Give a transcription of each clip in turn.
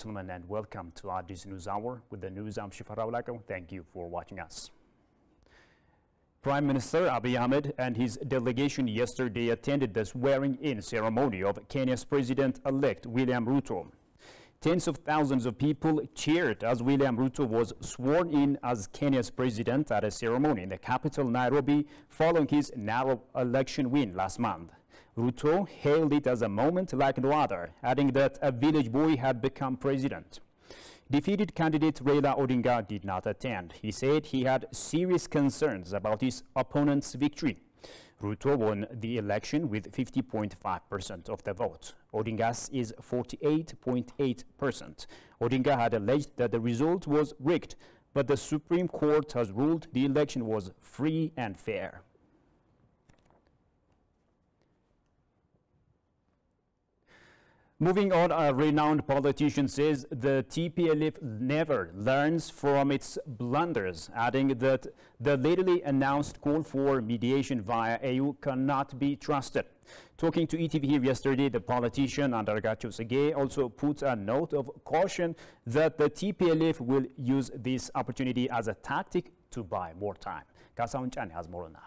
Gentlemen, and welcome to our This News Hour. With the news, I'm Shifara Ulako. Thank you for watching us. Prime Minister Abiy Ahmed and his delegation yesterday attended the swearing-in ceremony of Kenya's President-elect William Ruto. Tens of thousands of people cheered as William Ruto was sworn in as Kenya's president at a ceremony in the capital, Nairobi, following his narrow election win last month. Ruto hailed it as a moment like no other, adding that a village boy had become president. Defeated candidate Raila Odinga did not attend. He said he had serious concerns about his opponent's victory. Ruto won the election with 50.5% of the vote. Odinga's is 48.8%. Odinga had alleged that the result was rigged, but the Supreme Court has ruled the election was free and fair. Moving on, a renowned politician says the TPLF never learns from its blunders, adding that the lately announced call for mediation via AU cannot be trusted. Talking to ETV here yesterday, the politician Andargacho Sege also put a note of caution that the TPLF will use this opportunity as a tactic to buy more time. Kasaun Chan has more on that.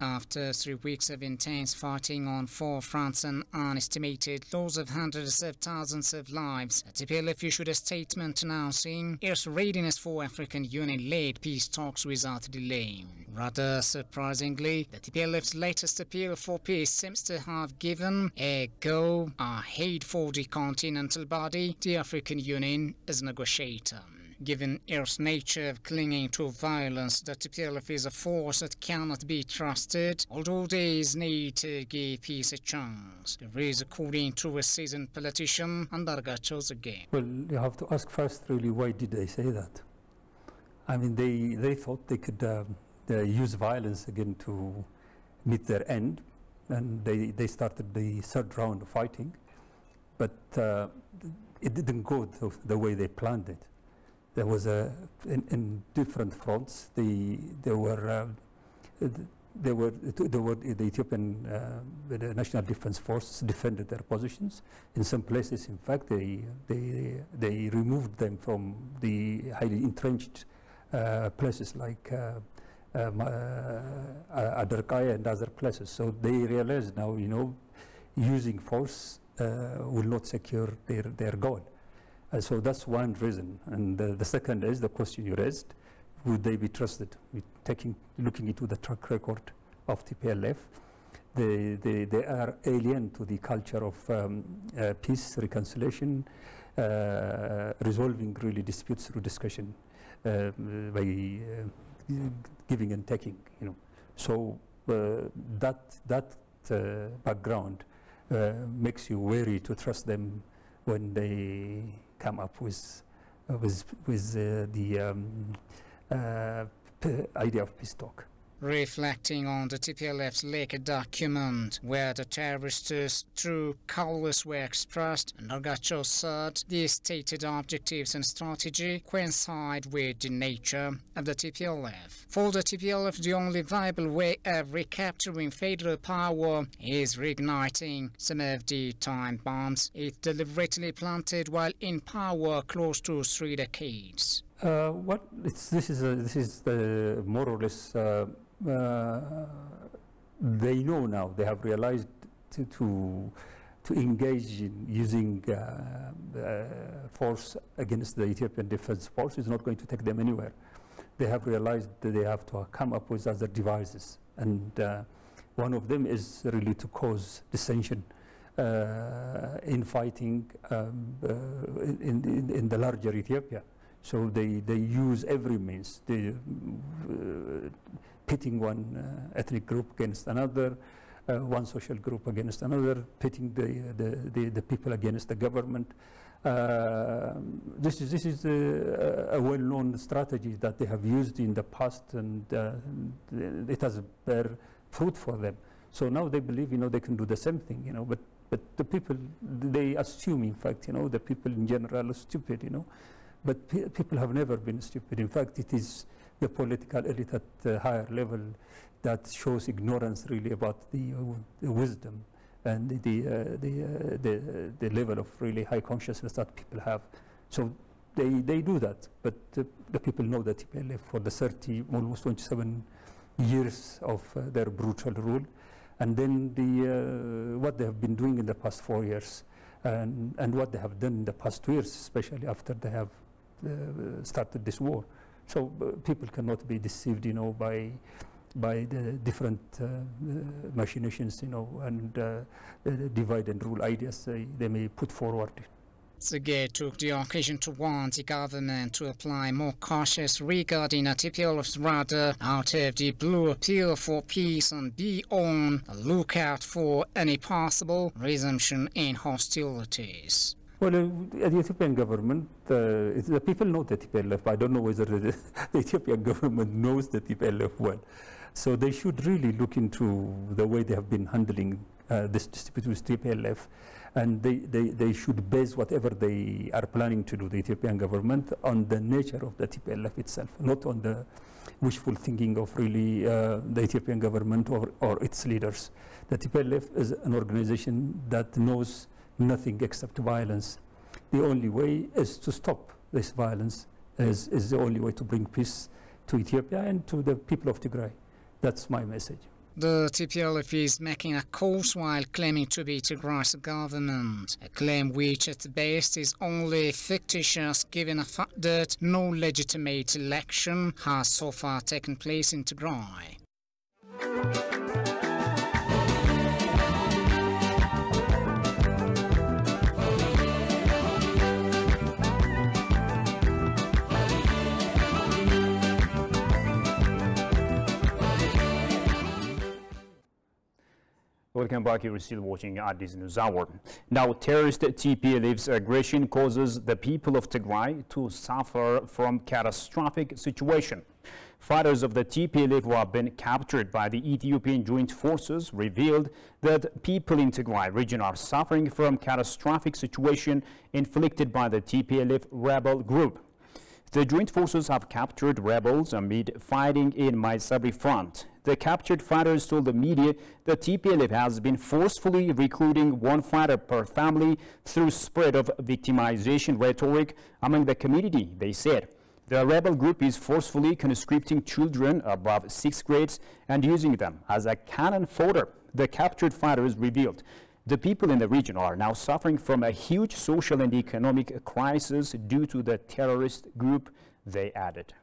After 3 weeks of intense fighting on four fronts and an estimated loss of hundreds of thousands of lives, the TPLF issued a statement announcing its readiness for African Union-led peace talks without delay. Rather surprisingly, the TPLF's latest appeal for peace seems to have given a go ahead for the continental body, the African Union, as negotiator. Given its nature of clinging to violence, the TPLF is a force that cannot be trusted, although there is need to give peace a chance. There is, according to a seasoned politician, Andargacho Sege. Well, you have to ask first, really, why did they say that? I mean, they thought they could use violence again to meet their end, and they started the third round of fighting, but it didn't go the way they planned it. There was in different fronts. The Ethiopian the National Defense Force defended their positions. In some places, in fact, they removed them from the highly entrenched places like Adarkaya and other places. So they realize now, using force will not secure their goal. So that's one reason. And the second is the question you raised: would they be trusted? Looking into the track record of TPLF, they are alien to the culture of peace, reconciliation, resolving really disputes through discussion by giving and taking. So that background makes you wary to trust them when they come up with the idea of peace talk. Reflecting on the TPLF's leaked document, where the terrorists' true colors were expressed, Andargacho said the stated objectives and strategy coincide with the nature of the TPLF. For the TPLF, the only viable way of recapturing federal power is reigniting some of the time bombs it deliberately planted while in power close to 3 decades. This is the more or less. They know now. They have realized to engage in using force against the Ethiopian Defense Force is not going to take them anywhere. They have realized that they have to come up with other devices, and one of them is really to cause dissension in fighting in the larger Ethiopia. So they use every means, pitting one ethnic group against another, one social group against another, pitting the people against the government. This is a well-known strategy that they have used in the past, and it has bear fruit for them. So now they believe, they can do the same thing, But the people, they assume, in fact, the people in general are stupid, But people have never been stupid. In fact, it is the political elite at the higher level that shows ignorance really about the wisdom and the level of really high consciousness that people have So they do that, but the people know that TPLF for the 30, almost 27 years of their brutal rule, and then what they have been doing in the past 4 years, and what they have done in the past 2 years, especially after they have started this war. So people cannot be deceived, by the different machinations, and the divide and rule ideas they may put forward. Sergei took the occasion to warn the government to apply more cautious regarding TPLF's rather out of the blue appeal for peace and be on the lookout for any possible resumption in hostilities. Well, the Ethiopian government, the people know the TPLF. I don't know whether the Ethiopian government knows the TPLF well. So they should really look into the way they have been handling this dispute with TPLF. And they should base whatever they are planning to do, the Ethiopian government, on the nature of the TPLF itself, not on the wishful thinking of really the Ethiopian government or its leaders. The TPLF is an organization that knows nothing except violence. The only way is to stop this violence, is the only way to bring peace to Ethiopia and to the people of Tigray. That's my message. The TPLF is making a course while claiming to be Tigray's government, a claim which at best is only fictitious given the fact that no legitimate election has so far taken place in Tigray. Welcome back. You're still watching Addis News Hour. Now, terrorist TPLF's aggression causes the people of Tigray to suffer from catastrophic situation. Fighters of the TPLF who have been captured by the Ethiopian joint forces revealed that people in Tigray region are suffering from catastrophic situation inflicted by the TPLF rebel group. The joint forces have captured rebels amid fighting in Maisabri front. The captured fighters told the media that TPLF has been forcefully recruiting one fighter per family through spread of victimization rhetoric among the community, they said. The rebel group is forcefully conscripting children above 6th grades and using them as a cannon fodder, the captured fighters revealed. The people in the region are now suffering from a huge social and economic crisis due to the terrorist group, they added.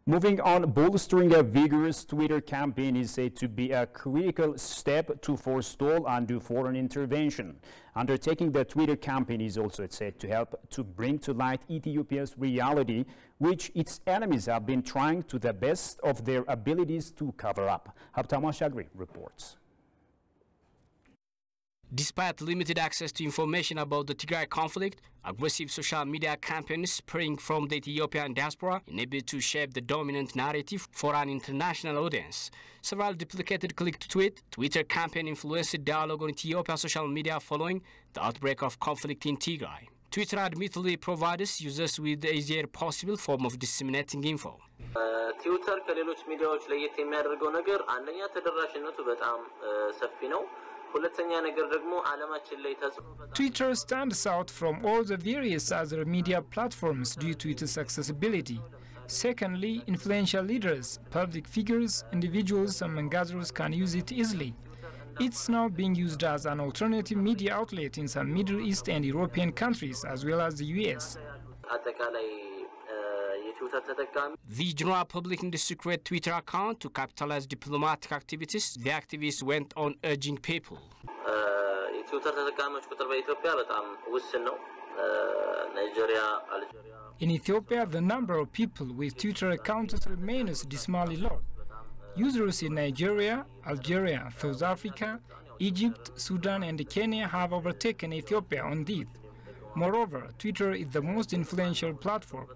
Moving on, bolstering a vigorous Twitter campaign is said to be a critical step to forestall undue foreign intervention. Undertaking the Twitter campaign is also said to help to bring to light Ethiopia's reality, which its enemies have been trying to the best of their abilities to cover up. Habtama Shagri reports. Despite limited access to information about the Tigray conflict, aggressive social media campaigns spring from the Ethiopian diaspora enable to shape the dominant narrative for an international audience. Several duplicated click-to-tweet Twitter campaign influenced dialogue on Ethiopian social media following the outbreak of conflict in Tigray. Twitter admittedly provides users with the easier possible form of disseminating info. Twitter ከሌሎች ሚዲያዎች ለየት የሚያደርገው ነገር አንደኛ ተደራሽነቱ በጣም ሰፊ ነው። Twitter stands out from all the various other media platforms due to its accessibility. Secondly, influential leaders, public figures, individuals among others can use it easily. It's now being used as an alternative media outlet in some Middle East and European countries as well as the US. The general public in the secret Twitter account to capitalize diplomatic activities, the activists went on urging people. In Ethiopia, the number of people with Twitter accounts remains dismally low. Users in Nigeria, Algeria, South Africa, Egypt, Sudan and Kenya have overtaken Ethiopia on this. Moreover, Twitter is the most influential platform.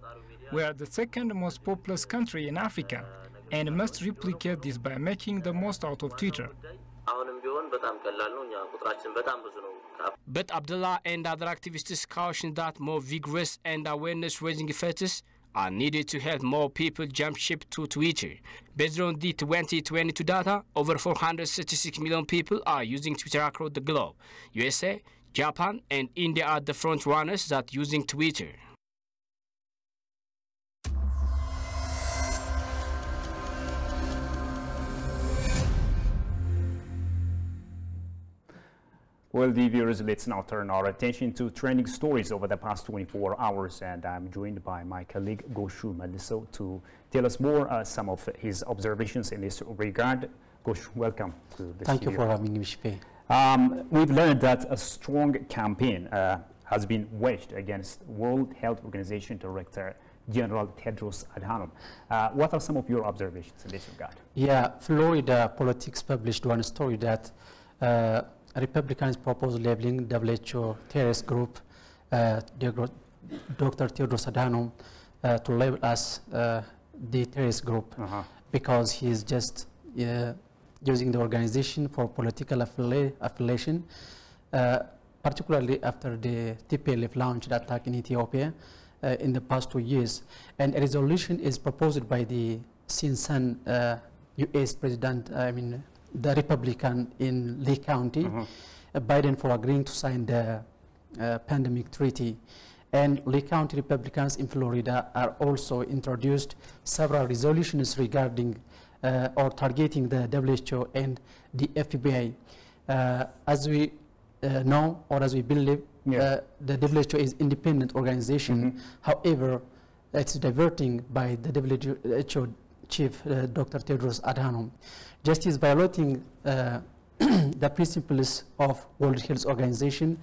We are the second most populous country in Africa and must replicate this by making the most out of Twitter. But Abdullah and other activists caution that more vigorous and awareness-raising efforts are needed to help more people jump ship to Twitter. Based on the 2022 data, over 436 million people are using Twitter across the globe. USA, Japan, and India are the front runners that using Twitter. Well, the viewers, let's now turn our attention to trending stories over the past 24 hours, and I'm joined by my colleague Goshu Maliso to tell us more some of his observations in this regard. Goshu, welcome to the Thank studio. you for having me, Shpe. We've learned that a strong campaign has been waged against World Health Organization Director General Tedros Adhanom. What are some of your observations in this regard? Yeah, Florida Politics published one story that Republicans proposed labeling WHO terrorist group, Dr. Tedros Adhanom, to label as the terrorist group because he is just using the organization for political affiliation, particularly after the TPLF launched the attack in Ethiopia in the past 2 years. And a resolution is proposed by the Sinsan US President, the Republican in Lee County, Biden, for agreeing to sign the pandemic treaty. And Lee County Republicans in Florida are also introduced several resolutions regarding or targeting the WHO and the FBI. As we know, or as we believe, the WHO is independent organization. However, it's diverting by the WHO chief, Dr. Tedros Adhanom. Just is violating the principles of World Health Organization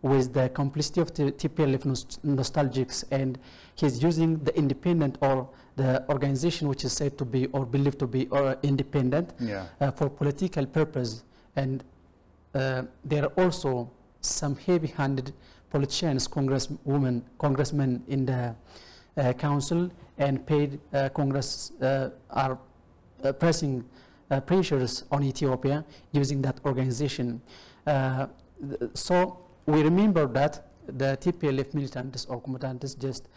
with the complicity of the TPLF nostalgics, and he's using the independent or the organization which is said to be or believed to be independent for political purpose. And there are also some heavy-handed politicians, congressmen in the council, and paid Congress are pressing pressures on Ethiopia using that organization. So we remember that the TPLF militants or combatants just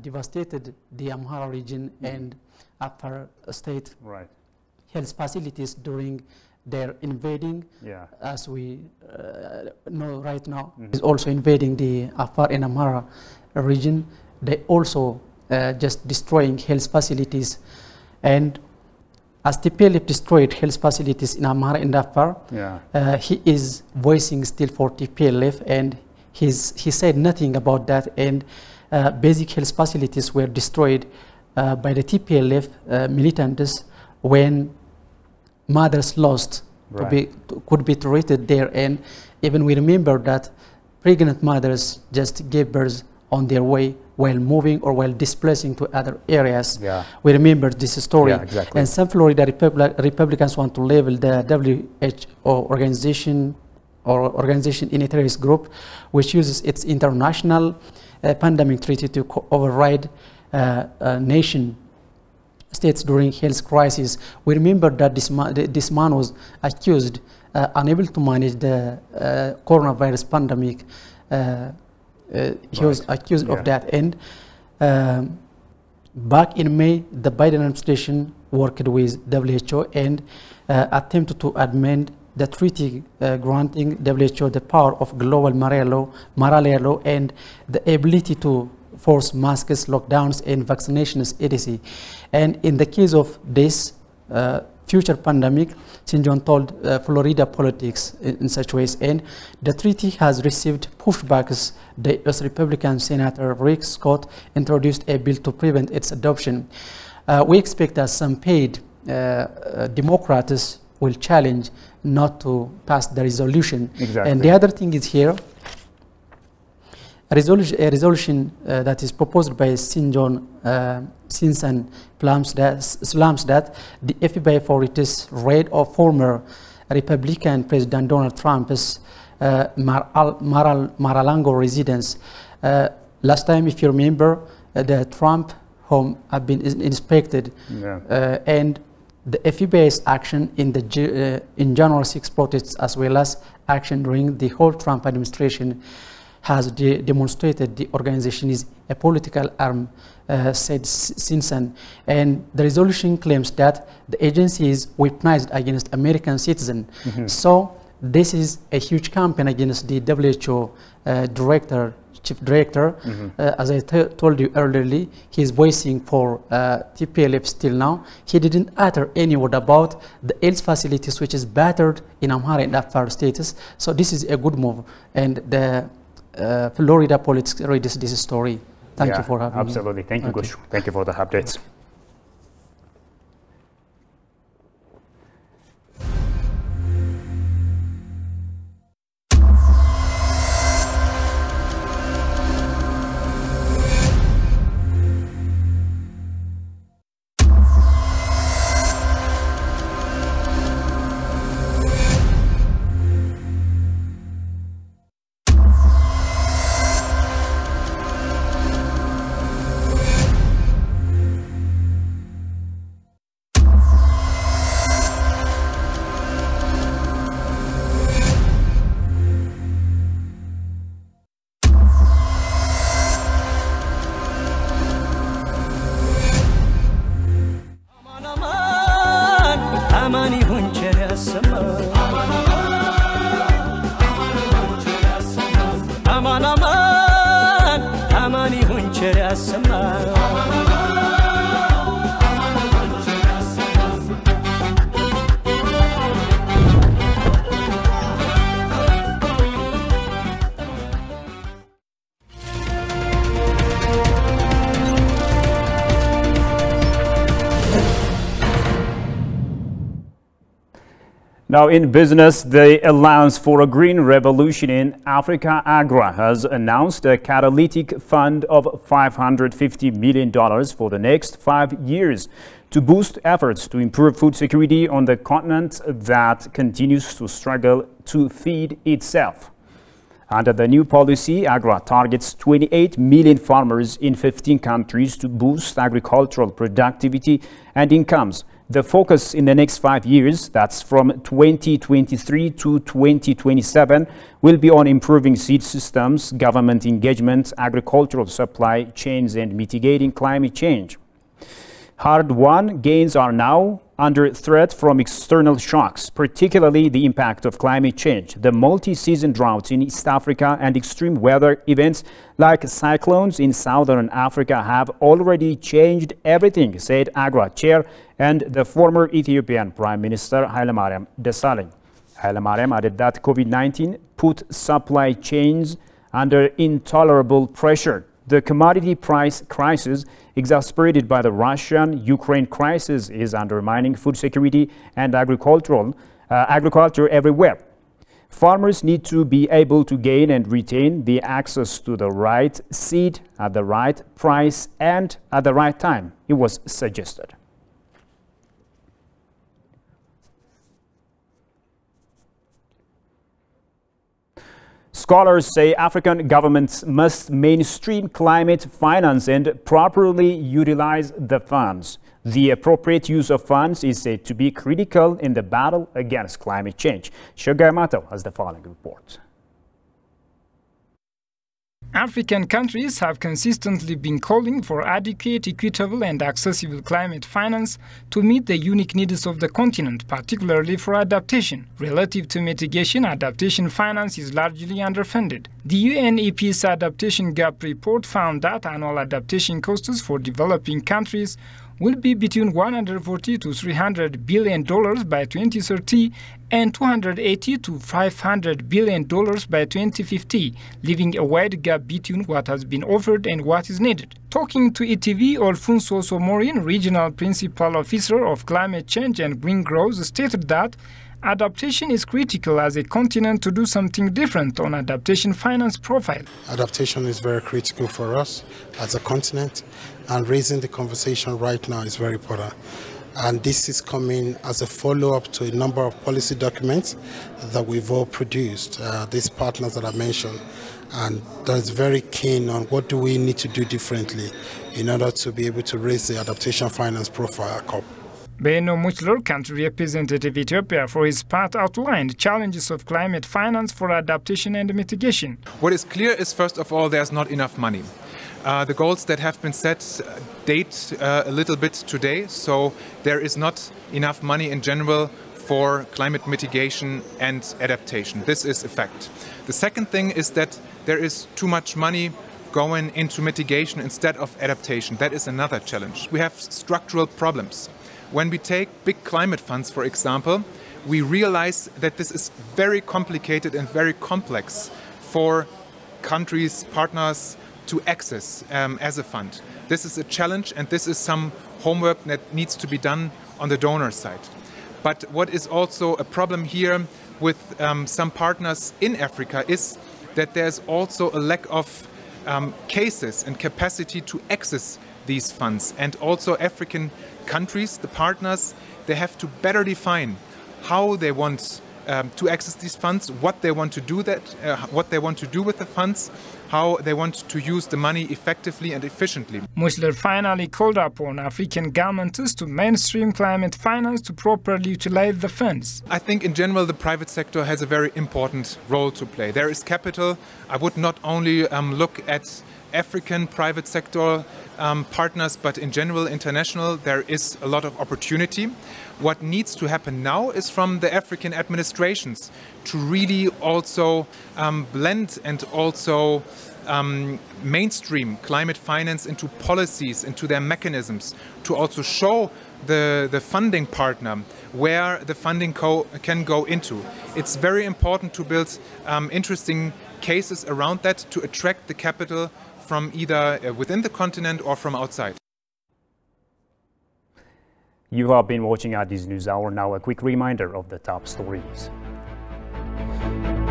devastated the Amhara region and Afar state health facilities during their invading, as we know right now, is also invading the Afar and Amhara region. They also just destroying health facilities, and as TPLF destroyed health facilities in Amhara and Afar, he is voicing still for TPLF, and he said nothing about that, and basic health facilities were destroyed by the TPLF militants when mothers lost could be treated there. And even we remember that pregnant mothers just gave birth on their way while moving or while displacing to other areas. We remember this story. And some Florida Republicans want to label the WHO organization in a terrorist group, which uses its international pandemic treaty to override nation states during health crisis. We remember that this man was accused unable to manage the coronavirus pandemic. He was accused of that, and back in May, the Biden administration worked with WHO and attempted to amend the treaty granting WHO the power of global malaria law and the ability to force masks, lockdowns, and vaccinations, etc. And in the case of this future pandemic, St. John told Florida politics in such ways, and the treaty has received pushbacks. The US Republican Senator Rick Scott introduced a bill to prevent its adoption. We expect that some paid Democrats will challenge not to pass the resolution. And the other thing is here, a resolution that is proposed by St. John Sinsan slams that the FBI for its raid of former Republican President Donald Trump's Mar-a-Lago residence. Last time, if you remember, the Trump home had been inspected, and the FBI's action in January 6 protests, as well as action during the whole Trump administration, has demonstrated the organization is a political arm, said Simpson. And the resolution claims that the agency is weaponized against American citizens. So this is a huge campaign against the WHO chief director. As I told you earlier, he's voicing for TPLF still now. He didn't utter any word about the health facilities which is battered in Amhara and Afar states. So this is a good move. And the Florida politics reads this story. Thank you for having me. Absolutely. Thank you, Gushu. Thank you for the updates. Now in business, the Alliance for a Green Revolution in Africa, AGRA, has announced a catalytic fund of $550 million for the next 5 years to boost efforts to improve food security on the continent that continues to struggle to feed itself. Under the new policy, AGRA targets 28 million farmers in 15 countries to boost agricultural productivity and incomes. The focus in the next 5 years, that's from 2023 to 2027, will be on improving seed systems, government engagement, agricultural supply chains, and mitigating climate change. Hard-won gains are now under threat from external shocks, particularly the impact of climate change. The multi-season droughts in East Africa and extreme weather events like cyclones in Southern Africa have already changed everything, said AGRA chair and the former Ethiopian Prime Minister Hailemariam Desalegn. Hailemariam added that COVID-19 put supply chains under intolerable pressure. The commodity price crisis, exacerbated by the Russian-Ukraine crisis, is undermining food security and agriculture everywhere. Farmers need to be able to gain and retain the access to the right seed at the right price and at the right time, it was suggested. Scholars say African governments must mainstream climate finance and properly utilize the funds. The appropriate use of funds is said to be critical in the battle against climate change. Shogai Mato has the following report. African countries have consistently been calling for adequate, equitable and accessible climate finance to meet the unique needs of the continent, particularly for adaptation. Relative to mitigation, adaptation finance is largely underfunded. The UNEP's Adaptation Gap report found that annual adaptation costs for developing countries will be between $140 to $300 billion by 2030 and $280 to $500 billion by 2050, leaving a wide gap between what has been offered and what is needed. Talking to ETV, Alfonso Somorin, Regional Principal Officer of Climate Change and Green Growth, stated that adaptation is critical as a continent to do something different on adaptation finance profile. Adaptation is very critical for us as a continent, and raising the conversation right now is very important. And this is coming as a follow-up to a number of policy documents that we've all produced, these partners that I mentioned, and that is very keen on what do we need to do differently in order to be able to raise the adaptation finance profile. Beno Muchler, country representative Ethiopia, for his part outlined challenges of climate finance for adaptation and mitigation. What is clear is, first of all, there's not enough money. The goals that have been set date a little bit today, so there is not enough money in general for climate mitigation and adaptation. This is a fact. The second thing is that there is too much money going into mitigation instead of adaptation. That is another challenge. We have structural problems. When we take big climate funds, for example, we realize that this is very complicated and very complex for countries, partners to access as a fund. This is a challenge, and this is some homework that needs to be done on the donor side. But what is also a problem here with some partners in Africa is that there's also a lack of cases and capacity to access these funds. And also African countries, the partners, they have to better define how they want to access these funds, what they want to do what they want to do with the funds, how they want to use the money effectively and efficiently. Muchler finally called upon African governments to mainstream climate finance to properly utilize the funds. I think in general the private sector has a very important role to play. There is capital. I would not only look at African private sector partners, but in general international, there is a lot of opportunity. What needs to happen now is from the African administrations to really also blend and also mainstream climate finance into policies, into their mechanisms, to also show the funding partner where the funding can go into. It's very important to build interesting cases around that to attract the capital from either within the continent or from outside. You have been watching this News Hour. Now a quick reminder of the top stories.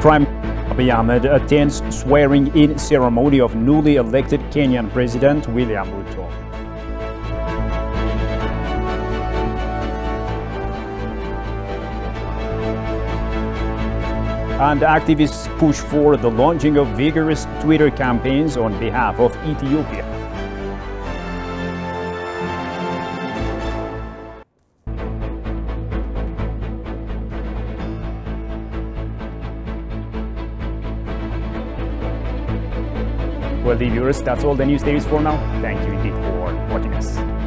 Prime Minister Abiy Ahmed attends swearing-in ceremony of newly elected Kenyan President William Ruto. And activists push for the launching of vigorous Twitter campaigns on behalf of Ethiopia. Well, viewers, that's all the news there is for now. Thank you indeed for watching us.